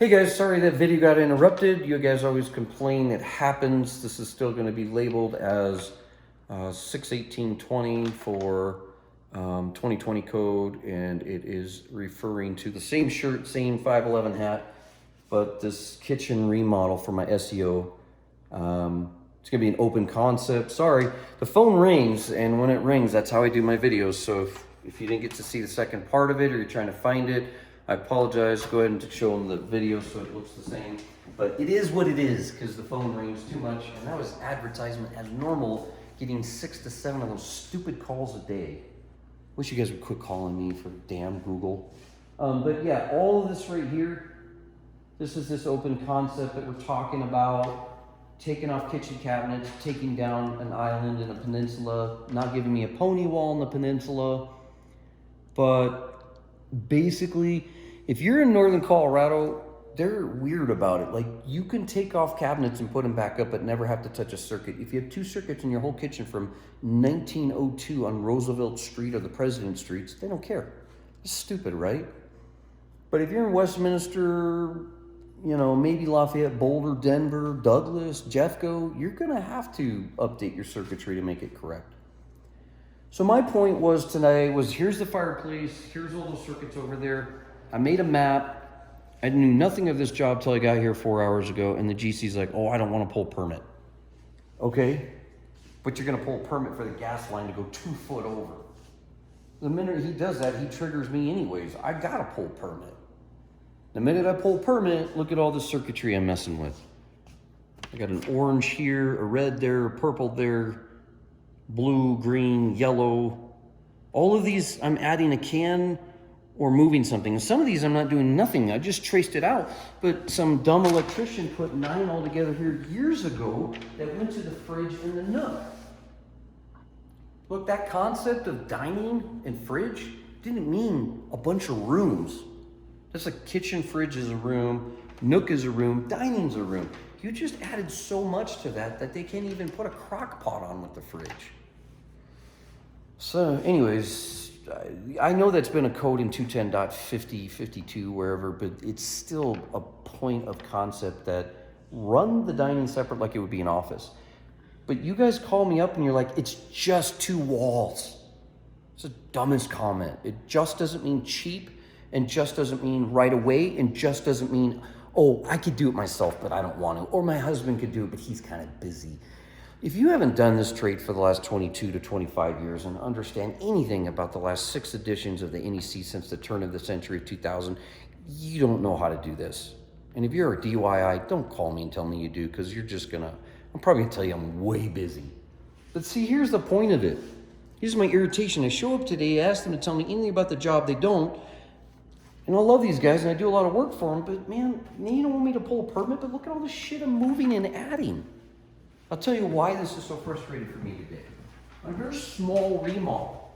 Hey guys, sorry that video got interrupted. You guys always complain, it happens. This is still going to be labeled as 61820 for 2020 code, and it is referring to the same shirt, same 511 hat, but this kitchen remodel for my SEO. It's going to be an open concept. Sorry, the phone rings, and when it rings, that's how I do my videos. So if you didn't get to see the second part of it, or you're trying to find it, I apologize. Go ahead and show them the video so it looks the same. But it is what it is, because the phone rings too much. And that was advertisement as normal, getting 6 to 7 of those stupid calls a day. Wish you guys would quit calling me for damn Google. But yeah, all of this right here, this is this open concept that we're talking about. Taking off kitchen cabinets, taking down an island in a peninsula, not giving me a pony wall in the peninsula. But basically, if you're in northern Colorado, they're weird about it. Like, you can take off cabinets and put them back up but never have to touch a circuit. If you have 2 circuits in your whole kitchen from 1902 on Roosevelt Street or the President Streets, they don't care. It's stupid, right? But if you're in Westminster, you know, maybe Lafayette, Boulder, Denver, Douglas, Jeffco, you're gonna have to update your circuitry to make it correct. So my point was today was, here's the fireplace, here's all those circuits over there. I made a map. I knew nothing of this job till I got here 4 hours ago, and the GC's like, oh, I don't want to pull permit. Okay, but you're gonna pull a permit for the gas line to go 2 foot over. The minute he does that, he triggers me anyways. I gotta pull permit. The minute I pull permit, look at all the circuitry I'm messing with. I got an orange here, a red there, a purple there, blue, green, yellow. All of these, I'm adding a can or moving something. And some of these I'm not doing nothing. I just traced it out. But some dumb electrician put 9 all together here years ago that went to the fridge and the nook. Look, that concept of dining and fridge didn't mean a bunch of rooms. That's like kitchen, fridge is a room, nook is a room, dining's a room. You just added so much to that that they can't even put a crock pot on with the fridge. So anyways, I know that's been a code in 210.50, 52, wherever, but it's still a point of concept that run the dining separate like it would be an office. But you guys call me up and you're like, it's just 2 walls. It's the dumbest comment. It just doesn't mean cheap, and just doesn't mean right away, and just doesn't mean, oh, I could do it myself, but I don't want to, or my husband could do it, but he's kind of busy. If you haven't done this trade for the last 22 to 25 years and understand anything about the last 6 editions of the NEC since the turn of the century of 2000, you don't know how to do this. And if you're a DIY, don't call me and tell me you do, because you're just gonna, I'm probably gonna tell you I'm way busy. But see, here's the point of it. Here's my irritation. I show up today, ask them to tell me anything about the job, they don't. And I love these guys, and I do a lot of work for them, but man, you don't want me to pull a permit, but look at all the shit I'm moving and adding. I'll tell you why this is so frustrating for me today. On a very small remodel.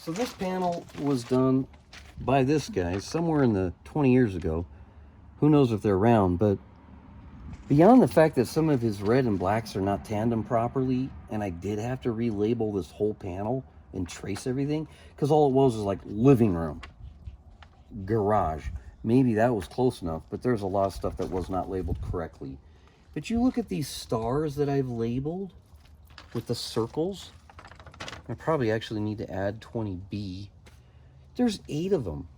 So this panel was done by this guy somewhere in the 20 years ago. Who knows if they're around, but beyond the fact that some of his red and blacks are not tandem properly, and I did have to relabel this whole panel and trace everything, because all it was like living room, garage. Maybe that was close enough, but there's a lot of stuff that was not labeled correctly. But you look at these stars that I've labeled with the circles. I probably actually need to add 20B. There's 8 of them.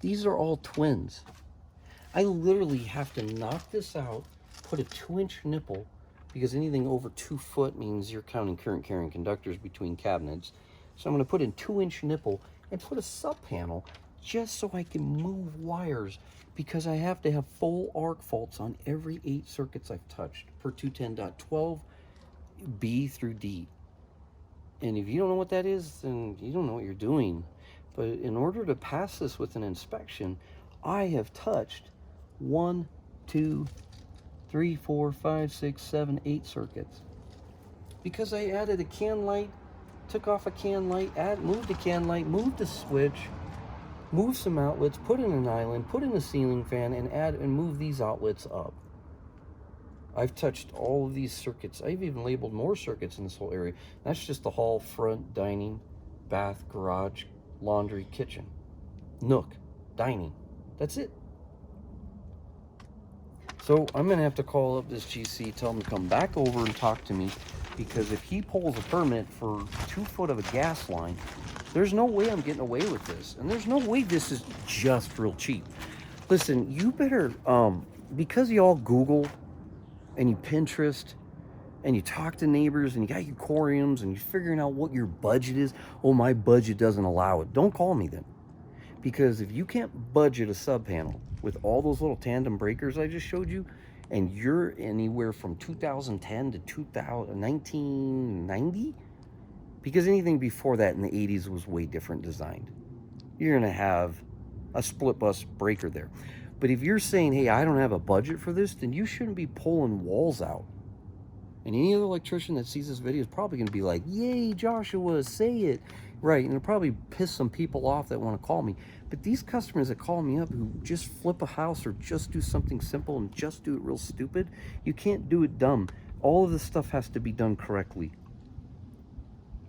These are all twins. I literally have to knock this out, put a 2-inch nipple, because anything over 2 foot means you're counting current carrying conductors between cabinets. So I'm going to put in 2-inch nipple and put a sub panel just so I can move wires, because I have to have full arc faults on every 8 circuits I've touched per 210.12 B through D. And if you don't know what that is, then you don't know what you're doing. But in order to pass this with an inspection, I have touched 1, 2, 3, 4, 5, 6, 7, 8 circuits. Because I added a can light took off a can light, moved the can light, moved the switch, moved some outlets, put in an island, put in a ceiling fan, and move these outlets up. I've touched all of these circuits. I've even labeled more circuits in this whole area. That's just the hall, front, dining, bath, garage, laundry, kitchen, nook, dining. That's it. So I'm gonna have to call up this GC, tell him to come back over and talk to me, because if he pulls a permit for 2 foot of a gas line, there's no way I'm getting away with this. And there's no way this is just real cheap. Listen, you better, because you all Google and you Pinterest and you talk to neighbors and you got your quoriums and you're figuring out what your budget is. Oh, my budget doesn't allow it. Don't call me then. Because if you can't budget a sub panel with all those little tandem breakers I just showed you, and you're anywhere from 2010 to 1990, because anything before that in the 80s was way different designed. You're gonna have a split bus breaker there. But if you're saying, hey, I don't have a budget for this, then you shouldn't be pulling walls out. And any other electrician that sees this video is probably going to be like, yay, Joshua, say it. Right, and it'll probably piss some people off that want to call me. But these customers that call me up who just flip a house or just do something simple and just do it real stupid, you can't do it dumb. All of this stuff has to be done correctly.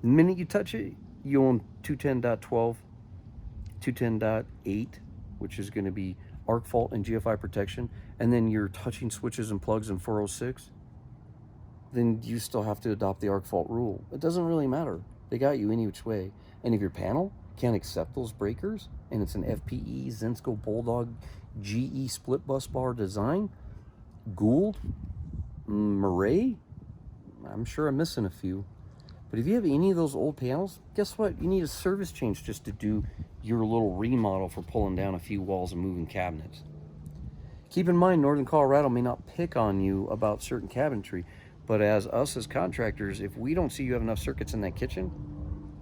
The minute you touch it, you own 210.12, 210.8, which is going to be arc fault and GFI protection, and then you're touching switches and plugs in 406, then you still have to adopt the arc fault rule. It doesn't really matter. They got you any which way. And if your panel can't accept those breakers, and it's an FPE, Zensko Bulldog, GE split bus bar design, Gould, Murray, I'm sure I'm missing a few. But if you have any of those old panels, guess what? You need a service change just to do your little remodel for pulling down a few walls and moving cabinets. Keep in mind, Northern Colorado may not pick on you about certain cabinetry, but as contractors, if we don't see you have enough circuits in that kitchen,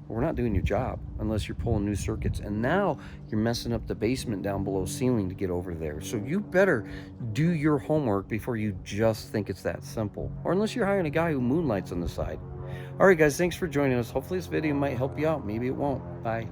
we're not doing your job unless you're pulling new circuits. And now you're messing up the basement down below ceiling to get over there. So you better do your homework before you just think it's that simple. Or unless you're hiring a guy who moonlights on the side. All right, guys, thanks for joining us. Hopefully this video might help you out. Maybe it won't. Bye.